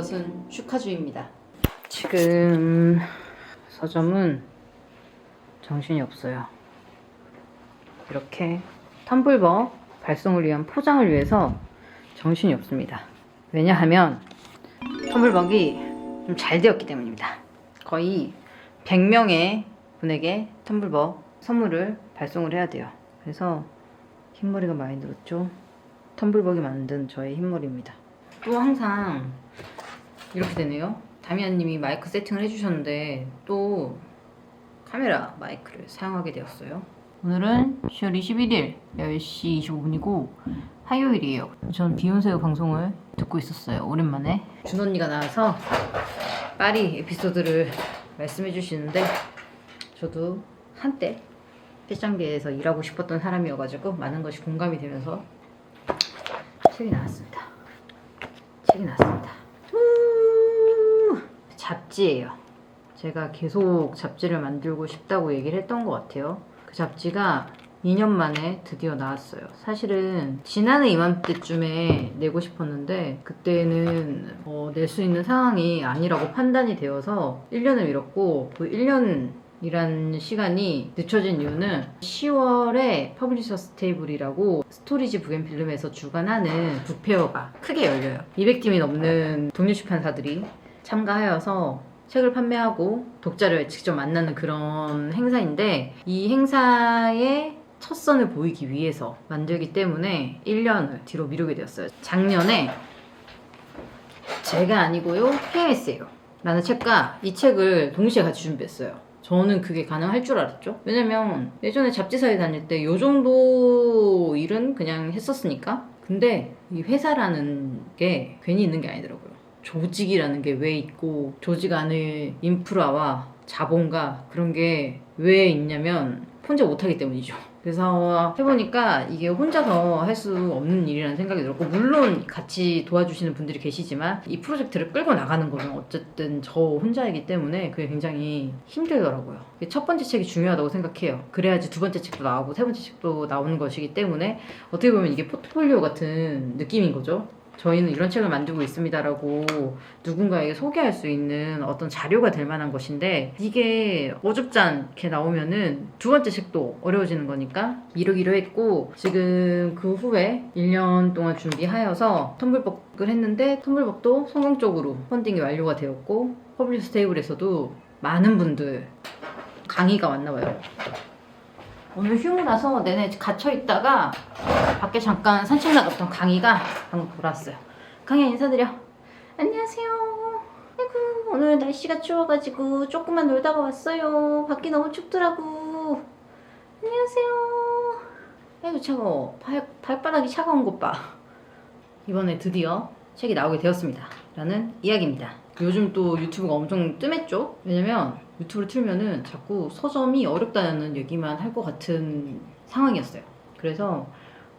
이것은 슈카주입니다. 지금 서점은 정신이 없어요. 이렇게 텀블벅 발송을 위한 포장을 위해서 정신이 없습니다. 왜냐하면 텀블벅이 좀 잘 되었기 때문입니다. 거의 100명의 분에게 텀블벅 선물을 발송을 해야 돼요. 그래서 흰머리가 많이 늘었죠. 텀블벅이 만든 저의 흰머리입니다. 또 항상 이렇게 되네요. 다미안님이 마이크 세팅을 해주셨는데 또 카메라 마이크를 사용하게 되었어요. 오늘은 10월 21일 10시 25분이고 화요일이에요. 전 비욘세 방송을 듣고 있었어요. 오랜만에 준 언니가 나와서 파리 에피소드를 말씀해 주시는데 저도 한때 패션계에서 일하고 싶었던 사람이어가지고 많은 것이 공감이 되면서 책이 나왔습니다. 잡지예요. 제가 계속 잡지를 만들고 싶다고 얘기를 했던 것 같아요. 그 잡지가 2년 만에 드디어 나왔어요. 사실은 지난해 이맘때쯤에 내고 싶었는데 그때는 낼 수 있는 상황이 아니라고 판단이 되어서 1년을 미뤘고 그 1년이란 시간이 늦춰진 이유는 10월에 퍼블리셔스 테이블이라고 스토리지 부겐필름에서 주관하는 북페어가 크게 열려요. 200팀이 넘는 독립 출판사들이 참가하여서 책을 판매하고 독자를 직접 만나는 그런 행사인데 이 행사의 첫 선을 보이기 위해서 만들기 때문에 1년을 뒤로 미루게 되었어요. 작년에 제가 아니고요 PMS예요 라는 책과 이 책을 동시에 같이 준비했어요. 저는 그게 가능할 줄 알았죠. 왜냐면 예전에 잡지사에 다닐 때 요 정도 일은 그냥 했었으니까. 근데 이 회사라는 게 괜히 있는 게 아니더라고요. 조직이라는 게 왜 있고 조직 안에 인프라와 자본과 그런 게 왜 있냐면 혼자 못하기 때문이죠. 그래서 해보니까 이게 혼자서 할 수 없는 일이라는 생각이 들었고, 물론 같이 도와주시는 분들이 계시지만 이 프로젝트를 끌고 나가는 거는 어쨌든 저 혼자이기 때문에 그게 굉장히 힘들더라고요. 첫 번째 책이 중요하다고 생각해요. 그래야지 두 번째 책도 나오고 세 번째 책도 나오는 것이기 때문에 어떻게 보면 이게 포트폴리오 같은 느낌인 거죠. 저희는 이런 책을 만들고 있습니다라고 누군가에게 소개할 수 있는 어떤 자료가 될 만한 것인데, 이게 어줍지 않게 나오면은 두 번째 책도 어려워지는 거니까 미루기로 했고, 지금 그 후에 1년 동안 준비하여서 텀블벅을 했는데 텀블벅도 성공적으로 펀딩이 완료가 되었고, 퍼블리셔스 테이블에서도 많은 분들 강의가 왔나 봐요. 오늘 휴무라서 내내 갇혀있다가 밖에 잠깐 산책 나갔던 강희가 방금 돌아왔어요. 강희야, 인사드려. 안녕하세요. 아이고, 오늘 날씨가 추워가지고 조금만 놀다가 왔어요. 밖이 너무 춥더라고. 안녕하세요. 아이고, 차가워. 발바닥이 차가운 것 봐. 이번에 드디어 책이 나오게 되었습니다 라는 이야기입니다. 요즘 또 유튜브가 엄청 뜸했죠? 왜냐면 유튜브를 틀면은 자꾸 서점이 어렵다는 얘기만 할 것 같은 상황이었어요. 그래서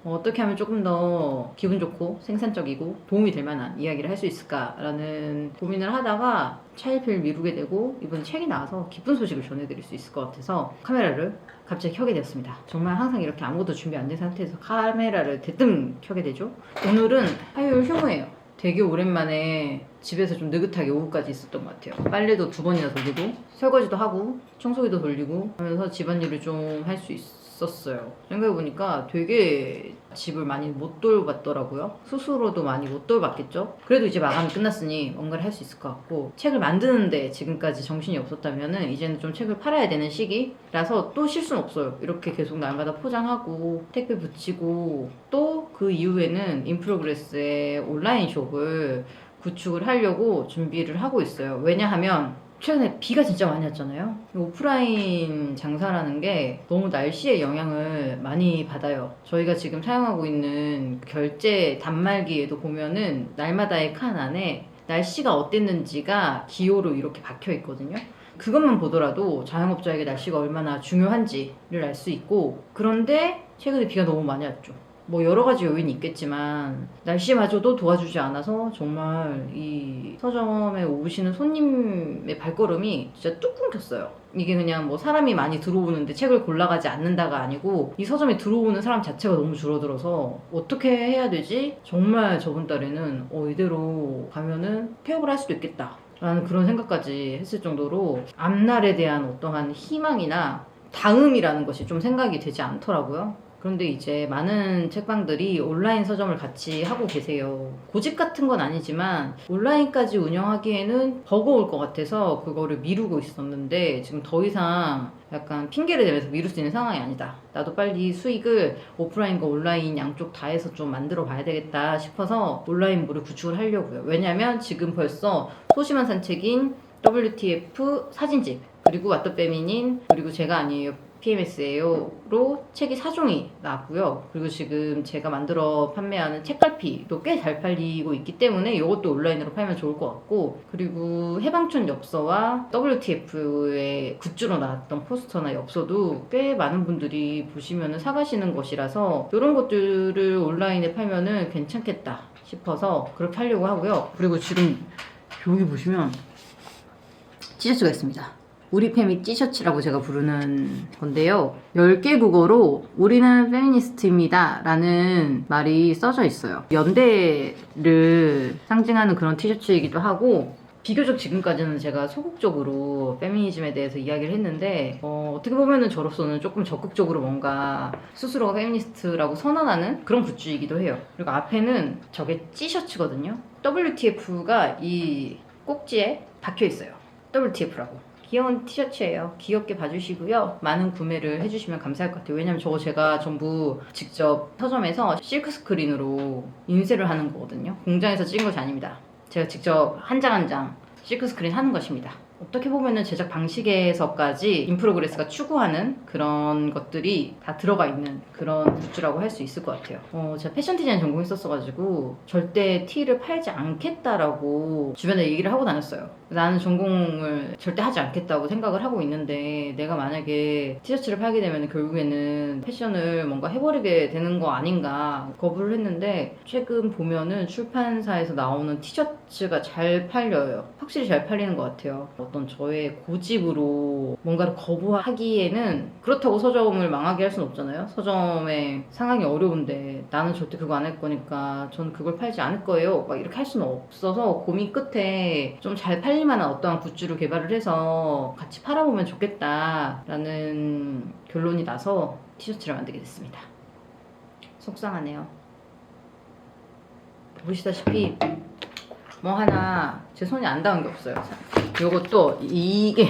어떻게 하면 조금 더 기분 좋고 생산적이고 도움이 될 만한 이야기를 할 수 있을까라는 고민을 하다가 차일피일 미루게 되고, 이번 책이 나와서 기쁜 소식을 전해드릴 수 있을 것 같아서 카메라를 갑자기 켜게 되었습니다. 정말 항상 이렇게 아무것도 준비 안 된 상태에서 카메라를 대뜸 켜게 되죠. 오늘은 화요일 휴무예요. 되게 오랜만에 집에서 좀 느긋하게 오후까지 있었던 것 같아요. 빨래도 2번이나 돌리고 설거지도 하고 청소기도 돌리고 하면서 집안일을 좀 할 수 있었어요. 생각해보니까 되게 집을 많이 못 돌봤더라고요. 스스로도 많이 못 돌봤겠죠? 그래도 이제 마감이 끝났으니 뭔가를 할 수 있을 것 같고, 책을 만드는데 지금까지 정신이 없었다면은 이제는 좀 책을 팔아야 되는 시기라서 또 쉴 수는 없어요. 이렇게 계속 날마다 포장하고 택배 붙이고, 또 그 이후에는 인프로그레스의 온라인 숍을 구축을 하려고 준비를 하고 있어요. 왜냐하면 최근에 비가 진짜 많이 왔잖아요. 오프라인 장사라는 게 너무 날씨의 영향을 많이 받아요. 저희가 지금 사용하고 있는 결제 단말기에도 보면은 날마다의 칸 안에 날씨가 어땠는지가 기호로 이렇게 박혀 있거든요. 그것만 보더라도 자영업자에게 날씨가 얼마나 중요한지를 알 수 있고, 그런데 최근에 비가 너무 많이 왔죠. 뭐 여러 가지 요인이 있겠지만 날씨마저도 도와주지 않아서 정말 이 서점에 오시는 손님의 발걸음이 진짜 뚝 끊겼어요. 이게 그냥 뭐 사람이 많이 들어오는데 책을 골라가지 않는다가 아니고 이 서점에 들어오는 사람 자체가 너무 줄어들어서 어떻게 해야 되지? 정말 저번 달에는 이대로 가면은 폐업을 할 수도 있겠다 라는 그런 생각까지 했을 정도로 앞날에 대한 어떠한 희망이나 다음이라는 것이 좀 생각이 되지 않더라고요. 그런데 이제 많은 책방들이 온라인 서점을 같이 하고 계세요. 고집 같은 건 아니지만 온라인까지 운영하기에는 버거울 것 같아서 그거를 미루고 있었는데 지금 더 이상 약간 핑계를 대면서 미룰 수 있는 상황이 아니다. 나도 빨리 수익을 오프라인과 온라인 양쪽 다 해서 좀 만들어 봐야 되겠다 싶어서 온라인몰을 구축을 하려고요. 왜냐면 지금 벌써 소심한 산책인 WTF 사진집 그리고 왓더 페미닌 그리고 제가 아니에요 PMS예요로 책이 4종이 나왔고요. 그리고 지금 제가 만들어 판매하는 책갈피도 꽤 잘 팔리고 있기 때문에 이것도 온라인으로 팔면 좋을 것 같고 그리고 해방촌 엽서와 WTF의 굿즈로 나왔던 포스터나 엽서도 꽤 많은 분들이 보시면 사가시는 것이라서 이런 것들을 온라인에 팔면은 괜찮겠다 싶어서 그렇게 하려고 하고요. 그리고 지금 여기 보시면 티셔츠가 있습니다. 우리 페미 티셔츠라고 제가 부르는 건데요. 10개 국어로 우리는 페미니스트입니다 라는 말이 써져 있어요. 연대를 상징하는 그런 티셔츠이기도 하고 비교적 지금까지는 제가 소극적으로 페미니즘에 대해서 이야기를 했는데 어떻게 보면은 저로서는 조금 적극적으로 뭔가 스스로가 페미니스트라고 선언하는 그런 굿즈이기도 해요. 그리고 앞에는 저게 티셔츠거든요. WTF가 이 꼭지에 박혀 있어요. WTF라고. 귀여운 티셔츠예요. 귀엽게 봐주시고요. 많은 구매를 해주시면 감사할 것 같아요. 왜냐면 저거 제가 전부 직접 서점에서 실크 스크린으로 인쇄를 하는 거거든요. 공장에서 찍은 것이 아닙니다. 제가 직접 한 장 한 장 실크 스크린 하는 것입니다. 어떻게 보면은 제작 방식에서까지 인프로그레스가 추구하는 그런 것들이 다 들어가 있는 그런 굿즈라고 할 수 있을 것 같아요. 제가 패션 디자인 전공했었어가지고 절대 티를 팔지 않겠다라고 주변에 얘기를 하고 다녔어요. 나는 전공을 절대 하지 않겠다고 생각을 하고 있는데 내가 만약에 티셔츠를 팔게 되면 결국에는 패션을 뭔가 해버리게 되는 거 아닌가 거부를 했는데 최근 보면은 출판사에서 나오는 티셔츠가 잘 팔려요. 확실히 잘 팔리는 것 같아요. 어떤 저의 고집으로 뭔가를 거부하기에는 그렇다고 서점을 망하게 할 수는 없잖아요. 서점의 상황이 어려운데 나는 절대 그거 안 할 거니까 전 그걸 팔지 않을 거예요. 막 이렇게 할 수는 없어서 고민 끝에 좀 잘 팔릴 만한 어떠한 굿즈를 개발을 해서 같이 팔아보면 좋겠다라는 결론이 나서 티셔츠를 만들게 됐습니다. 속상하네요. 보시다시피 뭐 하나 제 손이 안 닿은 게 없어요. 요것도 이게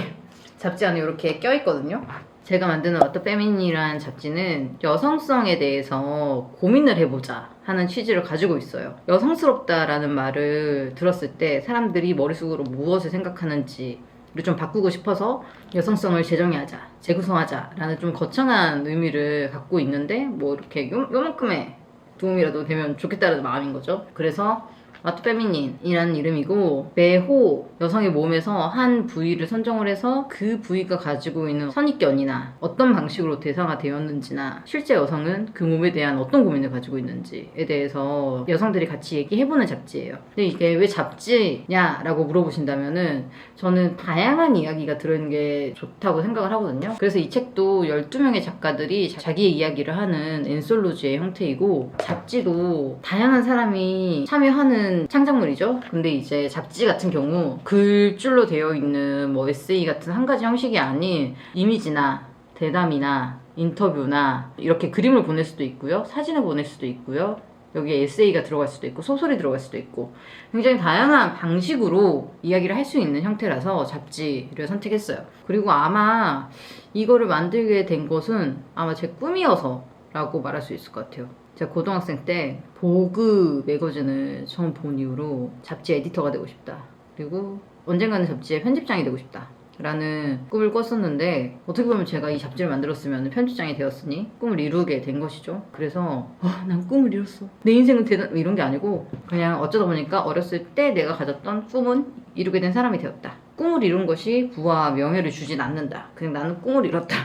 잡지 안에 이렇게 껴있거든요. 제가 만드는 왓더 페미닌이라는 잡지는 여성성에 대해서 고민을 해보자 하는 취지를 가지고 있어요. 여성스럽다라는 말을 들었을 때 사람들이 머릿속으로 무엇을 생각하는지를 좀 바꾸고 싶어서 여성성을 재정의하자, 재구성하자 라는 좀 거창한 의미를 갖고 있는데 뭐 이렇게 요만큼의 도움이라도 되면 좋겠다는 마음인 거죠. 그래서 왓더 페미닌이라는 이름이고 매호 여성의 몸에서 한 부위를 선정을 해서 그 부위가 가지고 있는 선입견이나 어떤 방식으로 대상화되었는지나 실제 여성은 그 몸에 대한 어떤 고민을 가지고 있는지에 대해서 여성들이 같이 얘기해보는 잡지예요. 근데 이게 왜 잡지냐라고 물어보신다면은 저는 다양한 이야기가 들어있는 게 좋다고 생각을 하거든요. 그래서 이 책도 12명의 작가들이 자기의 이야기를 하는 엔솔로지의 형태이고 잡지도 다양한 사람이 참여하는 창작물이죠. 근데 이제 잡지 같은 경우 글줄로 되어 있는 뭐 에세이 같은 한 가지 형식이 아닌 이미지나 대담이나 인터뷰나 이렇게 그림을 보낼 수도 있고요. 사진을 보낼 수도 있고요. 여기에 에세이가 들어갈 수도 있고 소설이 들어갈 수도 있고 굉장히 다양한 방식으로 이야기를 할 수 있는 형태라서 잡지를 선택했어요. 그리고 아마 이거를 만들게 된 것은 아마 제 꿈이어서 라고 말할 수 있을 것 같아요. 제가 고등학생 때 보그 매거진을 처음 본 이후로 잡지 에디터가 되고 싶다. 그리고 언젠가는 잡지의 편집장이 되고 싶다. 라는 꿈을 꿨었는데 어떻게 보면 제가 이 잡지를 만들었으면 편집장이 되었으니 꿈을 이루게 된 것이죠. 그래서 난 꿈을 이뤘어. 내 인생은 대단 이런 게 아니고 그냥 어쩌다 보니까 어렸을 때 내가 가졌던 꿈은 이루게 된 사람이 되었다. 꿈을 이룬 것이 부와 명예를 주진 않는다. 그냥 나는 꿈을 이뤘다.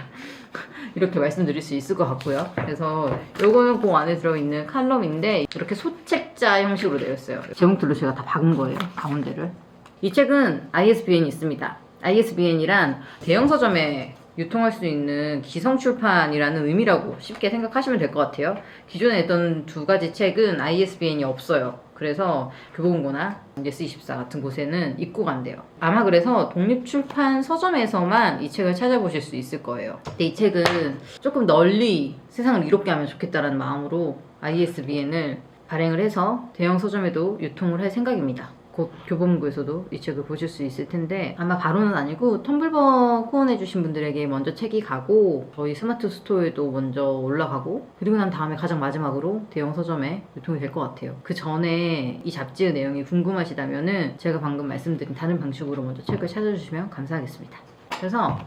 이렇게 말씀드릴 수 있을 것 같고요. 그래서 요거는 그 안에 들어있는 칼럼인데 이렇게 소책자 형식으로 되어 있어요. 제목들로 제가 다 박은 거예요, 가운데를. 이 책은 ISBN이 있습니다. ISBN이란 대형 서점에 유통할 수 있는 기성출판이라는 의미라고 쉽게 생각하시면 될 것 같아요. 기존에 했던 두 가지 책은 ISBN이 없어요. 그래서 교보문고나 예스24 같은 곳에는 입고가 안 돼요. 아마 그래서 독립출판 서점에서만 이 책을 찾아보실 수 있을 거예요. 근데 이 책은 조금 널리 세상을 이롭게 하면 좋겠다라는 마음으로 ISBN을 발행을 해서 대형 서점에도 유통을 할 생각입니다. 곧 교보문고에서도 이 책을 보실 수 있을 텐데 아마 바로는 아니고 텀블벅 후원해주신 분들에게 먼저 책이 가고 저희 스마트 스토어에도 먼저 올라가고 그리고 난 다음에 가장 마지막으로 대형 서점에 유통이 될 것 같아요. 그 전에 이 잡지의 내용이 궁금하시다면은 제가 방금 말씀드린 다른 방식으로 먼저 책을 찾아주시면 감사하겠습니다. 그래서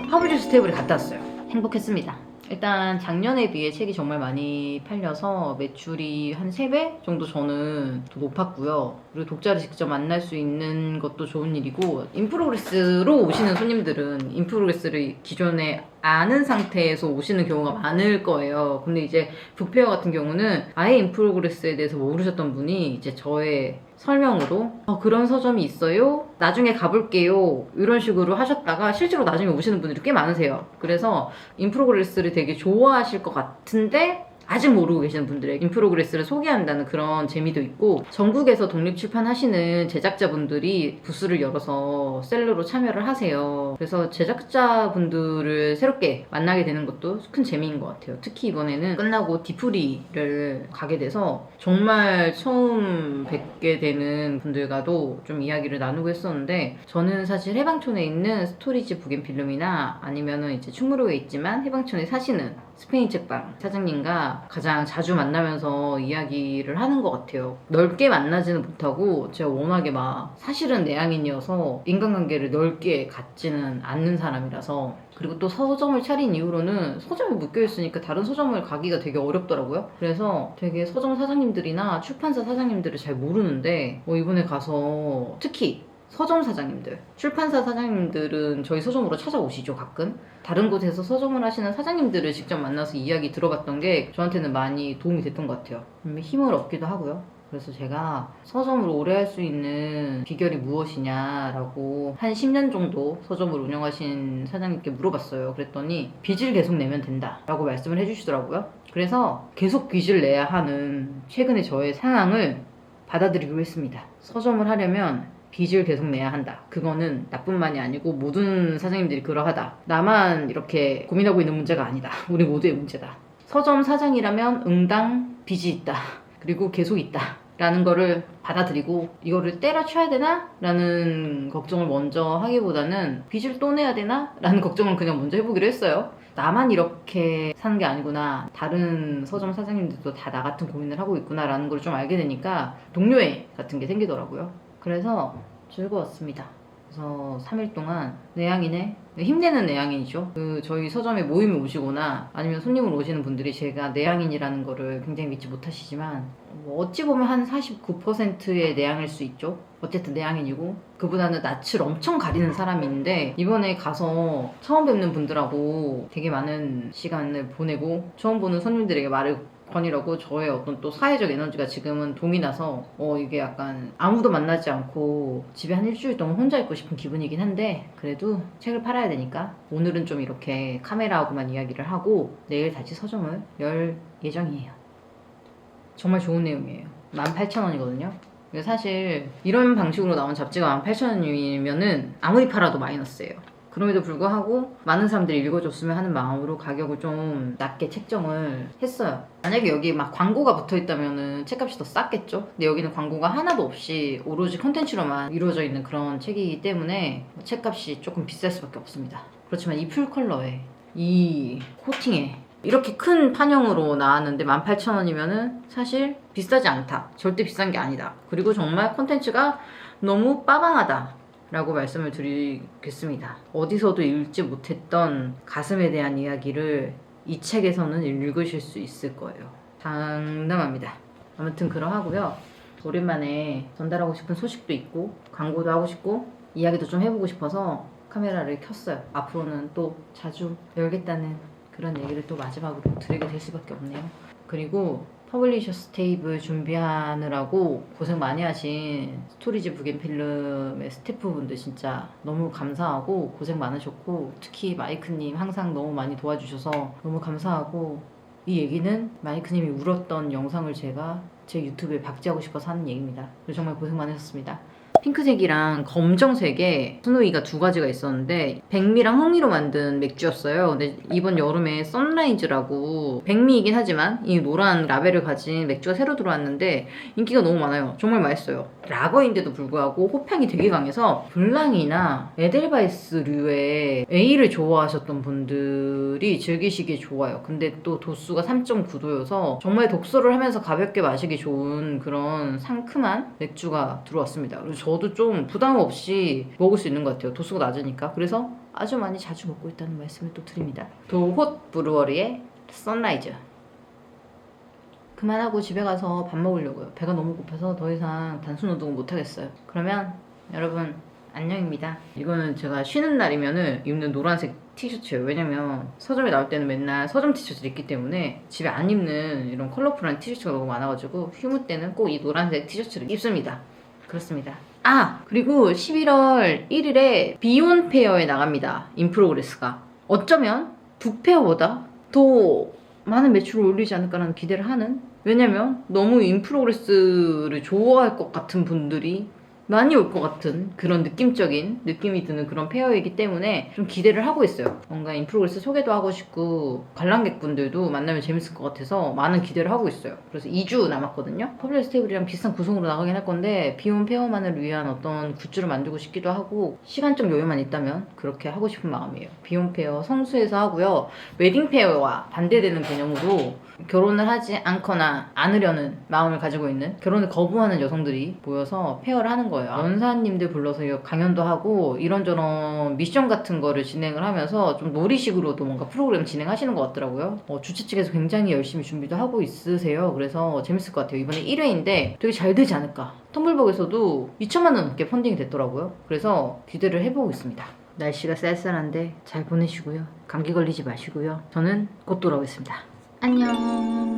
허브주스 테이블에 갔다 왔어요. 행복했습니다. 일단 작년에 비해 책이 정말 많이 팔려서 매출이 한 3배 정도 저는 더 높았고요. 그리고 독자를 직접 만날 수 있는 것도 좋은 일이고 인프로그레스로 오시는 손님들은 인프로그레스를 기존에 아는 상태에서 오시는 경우가 많을 거예요. 근데 이제 북페어 같은 경우는 아예 인프로그레스에 대해서 모르셨던 분이 이제 저의 설명으로 그런 서점이 있어요? 나중에 가볼게요. 이런 식으로 하셨다가 실제로 나중에 오시는 분들이 꽤 많으세요. 그래서 인프로그레스를 되게 좋아하실 것 같은데 아직 모르고 계시는 분들에게 인프로그레스를 소개한다는 그런 재미도 있고 전국에서 독립출판하시는 제작자분들이 부스를 열어서 셀러로 참여를 하세요. 그래서 제작자분들을 새롭게 만나게 되는 것도 큰 재미인 것 같아요. 특히 이번에는 끝나고 디프리를 가게 돼서 정말 처음 뵙게 되는 분들과도 좀 이야기를 나누고 했었는데 저는 사실 해방촌에 있는 스토리지 부겐필름이나 아니면은 이제 충무로에 있지만 해방촌에 사시는 스페인 책방 사장님과 가장 자주 만나면서 이야기를 하는 것 같아요. 넓게 만나지는 못하고 제가 워낙에 막 사실은 내향인이어서 인간관계를 넓게 갖지는 않는 사람이라서 그리고 또 서점을 차린 이후로는 서점에 묶여있으니까 다른 서점을 가기가 되게 어렵더라고요. 그래서 되게 서점 사장님들이나 출판사 사장님들을 잘 모르는데 이번에 가서 특히 서점 사장님들, 출판사 사장님들은 저희 서점으로 찾아오시죠, 가끔. 다른 곳에서 서점을 하시는 사장님들을 직접 만나서 이야기 들어봤던 게 저한테는 많이 도움이 됐던 것 같아요. 힘을 얻기도 하고요. 그래서 제가 서점을 오래 할 수 있는 비결이 무엇이냐라고 한 10년 정도 서점을 운영하신 사장님께 물어봤어요. 그랬더니 빚을 계속 내면 된다라고 말씀을 해주시더라고요. 그래서 계속 빚을 내야 하는 최근의 저의 상황을 받아들이기로 했습니다. 서점을 하려면 빚을 계속 내야 한다. 그거는 나뿐만이 아니고 모든 사장님들이 그러하다. 나만 이렇게 고민하고 있는 문제가 아니다. 우리 모두의 문제다. 서점 사장이라면 응당 빚이 있다. 그리고 계속 있다. 라는 거를 받아들이고 이거를 때려쳐야 되나? 라는 걱정을 먼저 하기보다는 빚을 또 내야 되나? 라는 걱정을 그냥 먼저 해보기로 했어요. 나만 이렇게 사는 게 아니구나. 다른 서점 사장님들도 다 나 같은 고민을 하고 있구나 라는 걸 좀 알게 되니까 동료애 같은 게 생기더라고요. 그래서 즐거웠습니다. 그래서 3일 동안 내향인의 힘내는 내향인이죠. 저희 서점에 모임에 오시거나 아니면 손님으로 오시는 분들이 제가 내향인이라는 거를 굉장히 믿지 못하시지만 어찌 보면 한 49%의 내향일 수 있죠. 어쨌든 내향인이고 그보다는 낯을 엄청 가리는 사람인데 이번에 가서 처음 뵙는 분들하고 되게 많은 시간을 보내고 처음 보는 손님들에게 말을 건이라고 저의 어떤 또 사회적 에너지가 지금은 동이 나서 이게 약간 아무도 만나지 않고 집에 한 일주일 동안 혼자 있고 싶은 기분이긴 한데 그래도 책을 팔아야 되니까 오늘은 좀 이렇게 카메라하고만 이야기를 하고 내일 다시 서점을 열 예정이에요. 정말 좋은 내용이에요. 18,000원이거든요. 사실 이런 방식으로 나온 잡지가 18,000원이면은 아무리 팔아도 마이너스예요. 그럼에도 불구하고 많은 사람들이 읽어줬으면 하는 마음으로 가격을 좀 낮게 책정을 했어요. 만약에 여기 막 광고가 붙어있다면은 책값이 더 쌌겠죠? 근데 여기는 광고가 하나도 없이 오로지 콘텐츠로만 이루어져 있는 그런 책이기 때문에 책값이 조금 비쌀 수밖에 없습니다. 그렇지만 이 풀컬러에 이 코팅에 이렇게 큰 판형으로 나왔는데 18,000원이면은 사실 비싸지 않다. 절대 비싼 게 아니다. 그리고 정말 콘텐츠가 너무 빠방하다. 라고 말씀을 드리겠습니다. 어디서도 읽지 못했던 가슴에 대한 이야기를 이 책에서는 읽으실 수 있을 거예요. 장담합니다. 아무튼 그러하고요. 오랜만에 전달하고 싶은 소식도 있고 광고도 하고 싶고 이야기도 좀 해보고 싶어서 카메라를 켰어요. 앞으로는 또 자주 열겠다는 그런 얘기를 또 마지막으로 드리게 될 수밖에 없네요. 그리고 퍼블리셔 스테이블 준비하느라고 고생 많이 하신 스토리지 북앤필름의 스태프분들 진짜 너무 감사하고 고생 많으셨고, 특히 마이크님 항상 너무 많이 도와주셔서 너무 감사하고, 이 얘기는 마이크님이 울었던 영상을 제가 제 유튜브에 박제하고 싶어서 하는 얘기입니다. 그래서 정말 고생 많으셨습니다. 핑크색이랑 검정색에 스노이가 두 가지가 있었는데 백미랑 홍미로 만든 맥주였어요. 근데 이번 여름에 선라이즈라고 백미이긴 하지만 이 노란 라벨을 가진 맥주가 새로 들어왔는데 인기가 너무 많아요. 정말 맛있어요. 라거인데도 불구하고 호평이 되게 강해서 블랑이나 에델바이스류의 A를 좋아하셨던 분들이 즐기시기에 좋아요. 근데 또 도수가 3.9도여서 정말 독서를 하면서 가볍게 마시기 좋은 그런 상큼한 맥주가 들어왔습니다. 그래서 저도 좀 부담 없이 먹을 수 있는 것 같아요. 도수가 낮으니까. 그래서 아주 많이 자주 먹고 있다는 말씀을 또 드립니다. 도홑 브루어리의 선라이즈. 그만하고 집에 가서 밥 먹으려고요. 배가 너무 고파서 더 이상 단순 운동을 못 하겠어요. 그러면 여러분 안녕입니다. 이거는 제가 쉬는 날이면은 입는 노란색 티셔츠예요. 왜냐면 서점에 나올 때는 맨날 서점 티셔츠를 입기 때문에 집에 안 입는 이런 컬러풀한 티셔츠가 너무 많아가지고 휴무 때는 꼭 이 노란색 티셔츠를 입습니다. 그렇습니다. 그리고 11월 1일에 비욘 페어에 나갑니다. 인프로그레스가. 어쩌면 북페어보다 더 많은 매출을 올리지 않을까라는 기대를 하는, 왜냐면 너무 인프로그레스를 좋아할 것 같은 분들이 많이 올 것 같은 그런 느낌적인 느낌이 드는 그런 페어이기 때문에 좀 기대를 하고 있어요. 뭔가 인프로그레스 소개도 하고 싶고 관람객분들도 만나면 재밌을 것 같아서 많은 기대를 하고 있어요. 그래서 2주 남았거든요. 퍼블리셔 스테이블이랑 비슷한 구성으로 나가긴 할 건데 비욘 페어만을 위한 어떤 굿즈를 만들고 싶기도 하고 시간적 여유만 있다면 그렇게 하고 싶은 마음이에요. 비욘 페어 성수에서 하고요. 웨딩 페어와 반대되는 개념으로 결혼을 하지 않거나 않으려는 마음을 가지고 있는, 결혼을 거부하는 여성들이 모여서 페어를 하는 거예요. 연사님들 불러서 강연도 하고 이런저런 미션 같은 거를 진행을 하면서 좀 놀이식으로도 뭔가 프로그램 진행하시는 것 같더라고요. 주최 측에서 굉장히 열심히 준비도 하고 있으세요. 그래서 재밌을 것 같아요. 이번에 1회인데 되게 잘 되지 않을까. 텀블벅에서도 2천만 원 넘게 펀딩이 됐더라고요. 그래서 기대를 해보고 있습니다. 날씨가 쌀쌀한데 잘 보내시고요. 감기 걸리지 마시고요. 저는 곧 돌아오겠습니다. 안녕.